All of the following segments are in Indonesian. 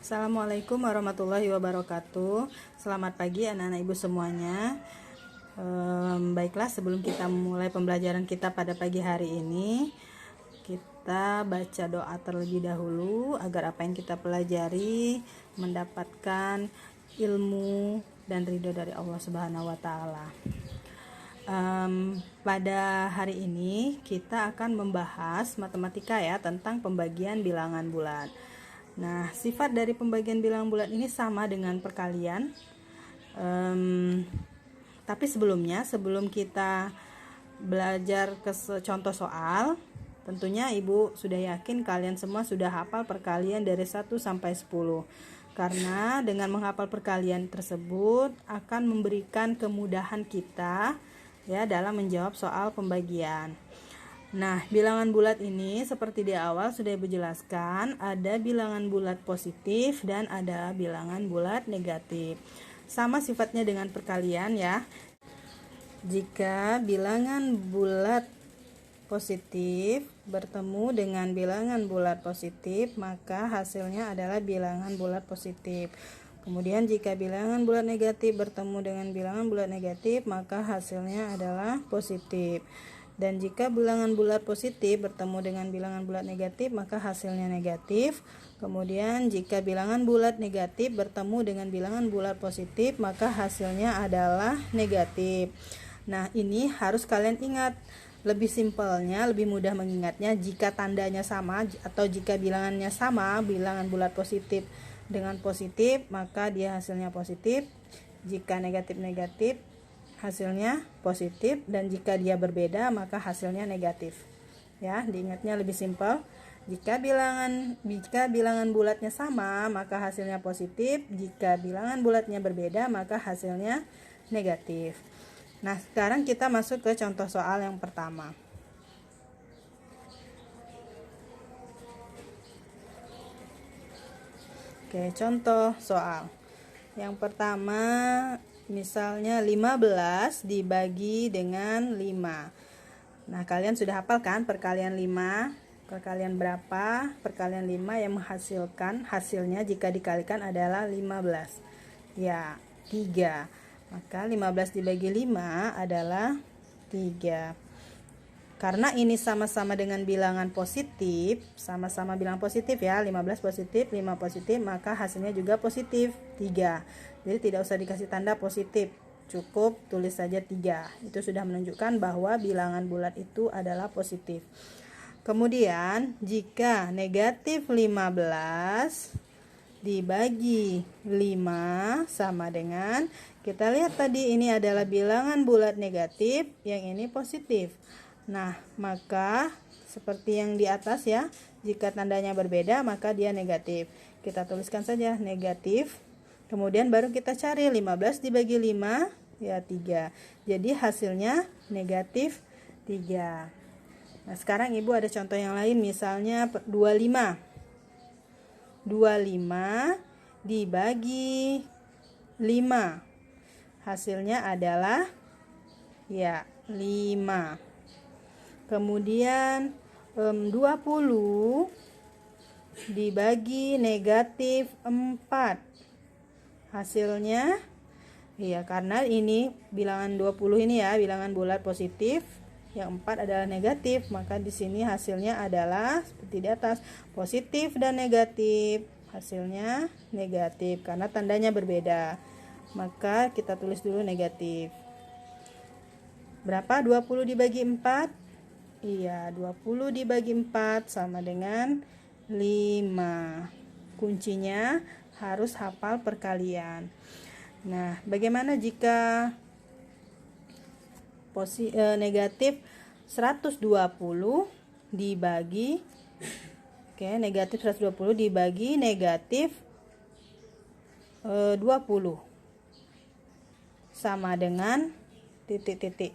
Assalamualaikum warahmatullahi wabarakatuh. Selamat pagi anak-anak ibu semuanya. Baiklah, sebelum kita mulai pembelajaran kita pada pagi hari ini, kita baca doa terlebih dahulu agar apa yang kita pelajari mendapatkan ilmu dan ridho dari Allah Subhanahu wa Ta'ala. Pada hari ini kita akan membahas matematika ya, tentang pembagian bilangan bulat. Nah, sifat dari pembagian bilangan bulat ini sama dengan perkalian. Tapi sebelum kita belajar ke contoh soal, tentunya ibu sudah yakin kalian semua sudah hafal perkalian dari 1 sampai 10. Karena dengan menghafal perkalian tersebut akan memberikan kemudahan kita ya dalam menjawab soal pembagian. Nah, bilangan bulat ini seperti di awal sudah Ibu jelaskan, ada bilangan bulat positif dan ada bilangan bulat negatif. Sama sifatnya dengan perkalian ya. Jika bilangan bulat positif bertemu dengan bilangan bulat positif, maka hasilnya adalah bilangan bulat positif. Kemudian jika bilangan bulat negatif bertemu dengan bilangan bulat negatif, maka hasilnya adalah positif. Dan jika bilangan bulat positif bertemu dengan bilangan bulat negatif, maka hasilnya negatif. Kemudian jika bilangan bulat negatif bertemu dengan bilangan bulat positif, maka hasilnya adalah negatif. Nah, ini harus kalian ingat. Lebih simpelnya, lebih mudah mengingatnya jika tandanya sama atau jika bilangannya sama, bilangan bulat positif dengan positif, maka dia hasilnya positif. Jika negatif-negatif, hasilnya positif, dan jika dia berbeda maka hasilnya negatif. Ya, diingatnya lebih simpel. Jika bilangan bulatnya sama maka hasilnya positif, jika bilangan bulatnya berbeda maka hasilnya negatif. Nah, sekarang kita masuk ke contoh soal yang pertama. Oke, contoh soal. Yang pertama, misalnya 15 dibagi dengan 5. Nah, kalian sudah hafal kan perkalian 5? Perkalian berapa? Perkalian 5 yang menghasilkan hasilnya jika dikalikan adalah 15. Ya, 3. Maka 15 dibagi 5 adalah 3. Karena ini sama-sama dengan bilangan positif, sama-sama bilangan positif ya, 15 positif, 5 positif, maka hasilnya juga positif, 3. Jadi tidak usah dikasih tanda positif, cukup tulis saja 3. Itu sudah menunjukkan bahwa bilangan bulat itu adalah positif. Kemudian jika negatif 15 dibagi 5 sama dengan, kita lihat tadi ini adalah bilangan bulat negatif, yang ini positif. Nah, maka seperti yang di atas ya, jika tandanya berbeda maka dia negatif. Kita tuliskan saja negatif. Kemudian baru kita cari 15 dibagi 5 ya 3. Jadi hasilnya negatif 3. Nah, sekarang Ibu ada contoh yang lain, misalnya 25. 25 dibagi 5. Hasilnya adalah ya 5. Kemudian 20 dibagi negatif 4. Hasilnya ya, karena ini bilangan 20 ini ya, bilangan bulat positif, yang 4 adalah negatif, maka di sini hasilnya adalah seperti di atas, positif dan negatif. Hasilnya negatif karena tandanya berbeda. Maka kita tulis dulu negatif. Berapa 20 dibagi 4? Iya, 20 dibagi 4 sama dengan 5. Kuncinya harus hafal perkalian. Nah, bagaimana jika negatif 120 dibagi negatif 120 dibagi negatif 20 sama dengan titik-titik.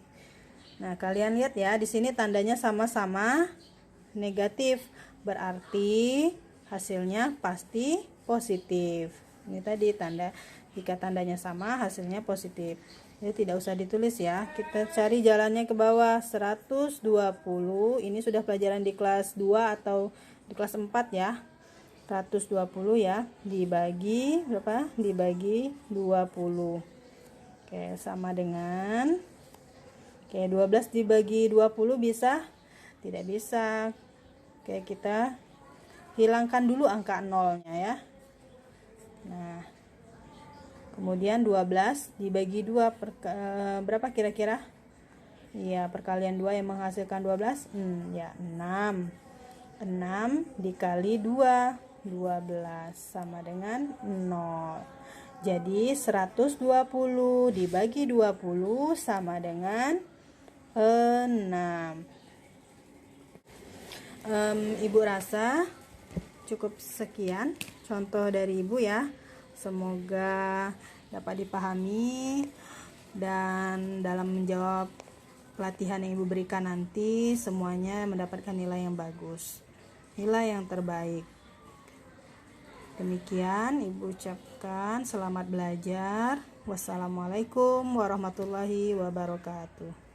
Nah, kalian lihat ya, di sini tandanya sama-sama negatif, berarti hasilnya pasti positif. Ini tadi tanda, jika tandanya sama hasilnya positif. Jadi tidak usah ditulis ya. Kita cari jalannya ke bawah. 120 ini sudah pelajaran di kelas 2 atau di kelas 4 ya. 120 ya, dibagi berapa? Dibagi 20. Oke, sama dengan 12 dibagi 20 bisa? Tidak bisa. Oke, kita hilangkan dulu angka nolnya ya. Nah, kemudian 12 dibagi 2 berapa kira-kira? Iya, perkalian 2 yang menghasilkan 12. Ya, 6. 6 dikali 2, 12 sama dengan 0. Jadi 120 dibagi 20 sama dengan 6. Ibu rasa cukup sekian contoh dari Ibu ya. Semoga dapat dipahami, dan dalam menjawab pelatihan yang Ibu berikan nanti semuanya mendapatkan nilai yang bagus, nilai yang terbaik. Demikian Ibu ucapkan selamat belajar. Wassalamualaikum warahmatullahi wabarakatuh.